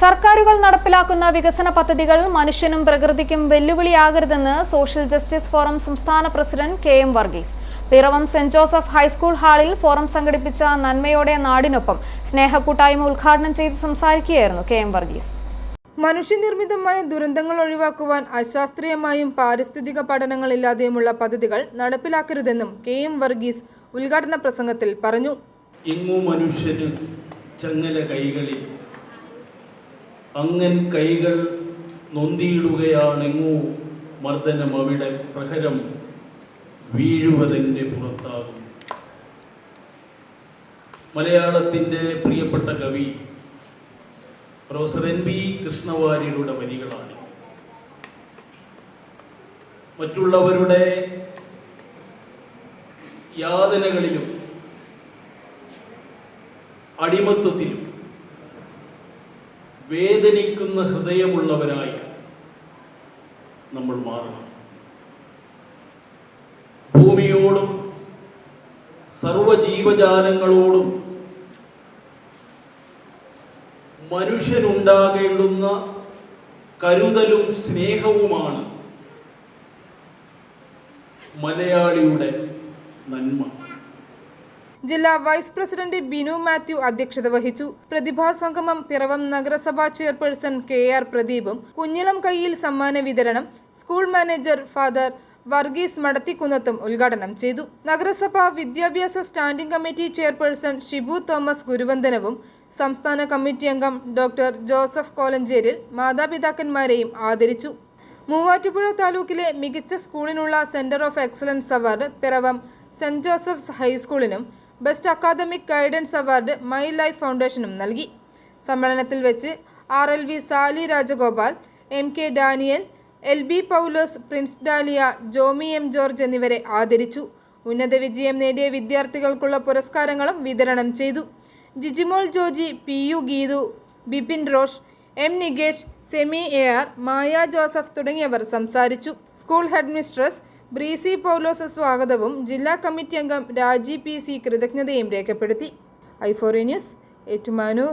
സർക്കാരുകൾ നടപ്പിലാക്കുന്ന വികസന പദ്ധതികൾ മനുഷ്യനും പ്രകൃതിക്കും വെല്ലുവിളിയാകരുതെന്ന് സോഷ്യൽ ജസ്റ്റിസ് ഫോറം സംസ്ഥാന president K M. Varghese. Piravom Saint Joseph high school ഹാളിൽ ഫോറം സംഘടിപ്പിച്ച നന്മയോടെ നാടിനൊപ്പം സ്നേഹക്കൂട്ടായ്മ ഉദ്ഘാടനം ചെയ്ത് സംസാരിക്കുകയായിരുന്നു കെ.എം. വർഗീസ്. മനുഷ്യനിർമ്മിതമായ ദുരന്തങ്ങൾ ഒഴിവാക്കുവാൻ അശാസ്ത്രീയമായും പാരിസ്ഥിതിക പഠനങ്ങളില്ലാതെയുമുള്ള പദ്ധതികൾ നടപ്പിലാക്കരുതെന്നും കെ.എം. വർഗീസ് ഉദ്ഘാടന പ്രസംഗത്തിൽ പറഞ്ഞു. മനുഷ്യന് ചങ്ങല കൈകളിൽ അങ്ങൻ കൈകൾ നൊന്തിയിടുകയാണെങ്ങോ മർദ്ദനം അവിടെ പ്രഹരം വീഴുവതെൻ്റെ പുറത്താകും. മലയാളത്തിൻ്റെ പ്രിയപ്പെട്ട കവി പ്രൊഫസർ N.B. കൃഷ്ണവാര്യരുടെ വരികളാണ്. മറ്റുള്ളവരുടെ യാതനകളിലും അടിമത്വത്തിലും വേദനിക്കുന്ന ഹൃദയമുള്ളവരായി നമ്മൾ മാറണം. ഭൂമിയോടും സർവജീവജാലങ്ങളോടും മനുഷ്യനുണ്ടാകേണ്ടുന്ന കരുതലും സ്നേഹവുമാണ് മലയാളിയുടെ നന്മ. ജില്ലാ വൈസ് പ്രസിഡന്റ് ബിനു മാത്യു അധ്യക്ഷത വഹിച്ചു. പ്രതിഭാ സംഗമം പിറവം നഗരസഭാ ചെയർപേഴ്സൺ K.R. പ്രദീപും കുഞ്ഞിളം കൈയിൽ സമ്മാന വിതരണം സ്കൂൾ മാനേജർ ഫാദർ വർഗീസ് മടത്തിക്കുന്നത്തും ഉദ്ഘാടനം ചെയ്തു. നഗരസഭാ വിദ്യാഭ്യാസ standing committee chairperson Shibu Thomas ഗുരുവന്ദനവും സംസ്ഥാന കമ്മിറ്റി അംഗം ഡോക്ടർ ജോസഫ് കോലഞ്ചേരിൽ മാതാപിതാക്കന്മാരെയും ആദരിച്ചു. മൂവാറ്റുപുഴ താലൂക്കിലെ മികച്ച സ്കൂളിനുള്ള centre of excellence award Piravom saint Joseph's ഹൈസ്കൂളിനും best academic guidance award my life ഫൗണ്ടേഷനും നൽകി. സമ്മേളനത്തിൽ വെച്ച് RLV Sali Rajagopal, MK Daniel, LB Paulose, Prince Dalia, Jomi M. George എന്നിവരെ ആദരിച്ചു. ഉന്നത വിജയം നേടിയ വിദ്യാർത്ഥികൾക്കുള്ള പുരസ്കാരങ്ങളും വിതരണം ചെയ്തു. Jijimol Joji, PU Geethu, Bipin Rosh, M. Nikesh, Semi AR, Maya Joseph തുടങ്ങിയവർ സംസാരിച്ചു. School head mistress Breezy Paulose സ്വാഗതവും ജില്ലാ കമ്മിറ്റി അംഗം രാജി PC കൃതജ്ഞതയും രേഖപ്പെടുത്തി. i4A news, Ettumanoor.